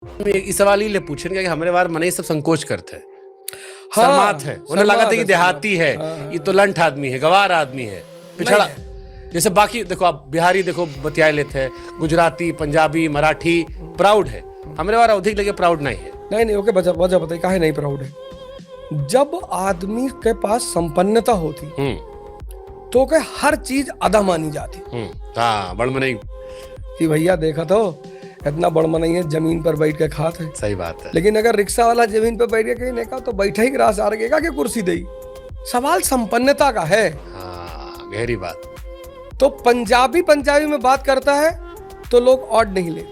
इस सवाल ही पूछेंगे कि हमारे बार मने सब संकोच करते हैं। हाँ, शर्मात है, उन्हें लगा था कि देहाती है, हाँ, ये तो लंठ आदमी है, गवार आदमी है, पिछड़ा। जैसे बाकी देखो, आप बिहारी देखो बतिया लेते हैं, गुजराती, पंजाबी, मराठी प्राउड है। हमारे बार अधिक लगे प्राउड नहीं है। नहीं ओके, वजह बताइए काहे नहीं प्राउड है। जब आदमी के पास संपन्नता होती तो के हर चीज अदा मानी जाती। हाँ, बड़ मनई कि भैया देखा तो इतना बड़ मनई है, जमीन पर बैठ के खाते है। सही बात है। लेकिन अगर रिक्शा वाला जमीन पर बैठ के कहीं देखा तो बैठा ही ग्रास आ रहेगा कि कुर्सी दे। सवाल संपन्नता का है। हाँ, गहरी बात। तो पंजाबी में बात करता है तो लोग ऑड नहीं लेते,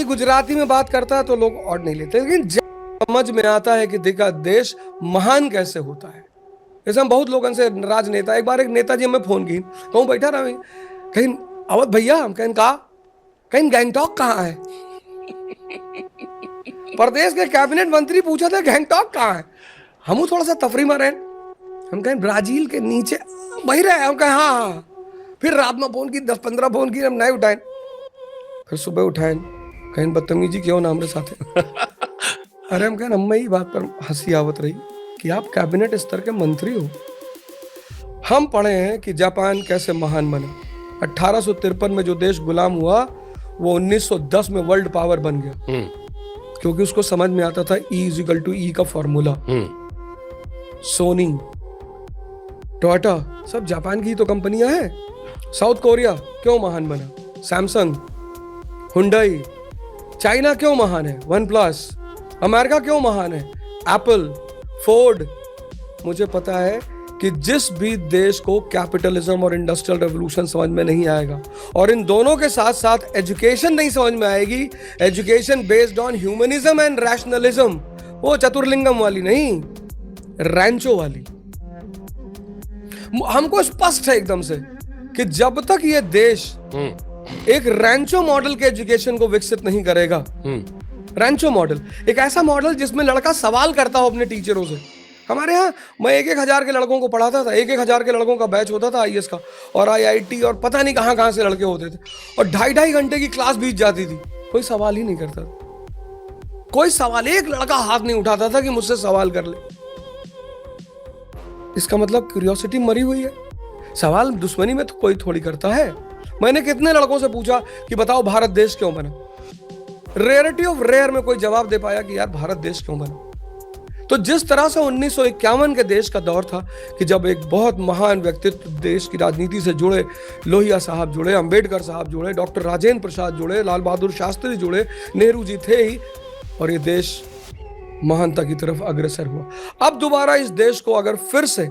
गुजराती में बात करता है तो लोग ऑड नहीं लेते। लेकिन जब समझ में आता है कि देखा देश महान कैसे होता है। जैसे हम बहुत लोगों से नाराज नेता, एक बार एक नेताजी हमें फोन की, कहूँ बैठा रहा कहीं, अवध भैया, हम कहीं गैंगटॉक कहाँ है। प्रदेश के कैबिनेट मंत्री पूछा था गैंगटॉक कहाँ है। हम थोड़ा सा तफरी में रहे, हम कहीं ब्राजील के नीचे वही रहे। हम कहें हाँ। फिर रात में फोन की 10-15 फोन की, हम नहीं उठाए। फिर सुबह उठाए, कहीं बदतमीजी क्यों ना हमारे साथ। अरे हम कहें, हम ही बात पर हंसी आवत रही कि आप कैबिनेट स्तर के मंत्री हो। हम पढ़े हैं कि जापान कैसे महान बना। 1853 में जो देश गुलाम हुआ वो 1910 में वर्ल्ड पावर बन गया, क्योंकि उसको समझ में आता था E=E का फॉर्मूला। सोनी, टोयोटा सब जापान की ही तो कंपनियां हैं। साउथ कोरिया क्यों महान बना, सैमसंग, हुंडई। चाइना क्यों महान है, वन प्लस। अमेरिका क्यों महान है, एप्पल, फोर्ड। मुझे पता है कि जिस भी देश को कैपिटलिज्म और इंडस्ट्रियल रेवोल्यूशन समझ में नहीं आएगा, और इन दोनों के साथ साथ एजुकेशन नहीं समझ में आएगी, education based on humanism and rationalism, वो चतुर्लिंगम वाली नहीं, रैंचो वाली। हमको स्पष्ट है एकदम से कि जब तक ये देश एक रैंचो मॉडल के एजुकेशन को विकसित नहीं करेगा, रैंचो मॉडल, एक ऐसा मॉडल जिसमें लड़का सवाल करता हो अपने टीचरों से। हमारे यहाँ मैं 1,000 के लड़कों को पढ़ाता था, 1,000 के लड़कों का बैच होता था IAS का, और IIT और पता नहीं कहाँ से लड़के होते थे, और 2.5 घंटे की क्लास बीत जाती थी, कोई सवाल ही नहीं करता था। कोई सवाल, एक लड़का हाथ नहीं उठाता था कि मुझसे सवाल कर ले। इसका मतलब क्यूरियोसिटी मरी हुई है। सवाल दुश्मनी में तो कोई थोड़ी करता है। मैंने कितने लड़कों से पूछा कि बताओ भारत देश क्यों बना, रेयरिटी ऑफ रेयर में कोई जवाब दे पाया कि यार भारत देश क्यों बना। तो जिस तरह से 1951 के देश का दौर था कि जब एक बहुत महान व्यक्तित्व देश की राजनीति से जुड़े, लोहिया साहब जुड़े, अंबेडकर साहब जुड़े, डॉक्टर राजेंद्र प्रसाद जुड़े, लाल बहादुर शास्त्री जुड़े, नेहरू जी थे ही, और ये देश महानता की तरफ अग्रसर हुआ। अब दोबारा इस देश को अगर फिर से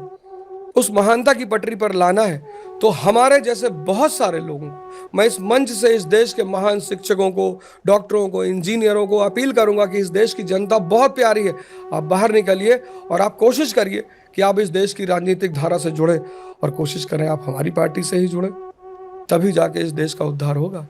उस महानता की पटरी पर लाना है तो हमारे जैसे बहुत सारे लोगों को, मैं इस मंच से इस देश के महान शिक्षकों को, डॉक्टरों को, इंजीनियरों को अपील करूंगा कि इस देश की जनता बहुत प्यारी है। आप बाहर निकलिए और आप कोशिश करिए कि आप इस देश की राजनीतिक धारा से जुड़े, और कोशिश करें आप हमारी पार्टी से ही जुड़े, तभी जाके इस देश का उद्धार होगा।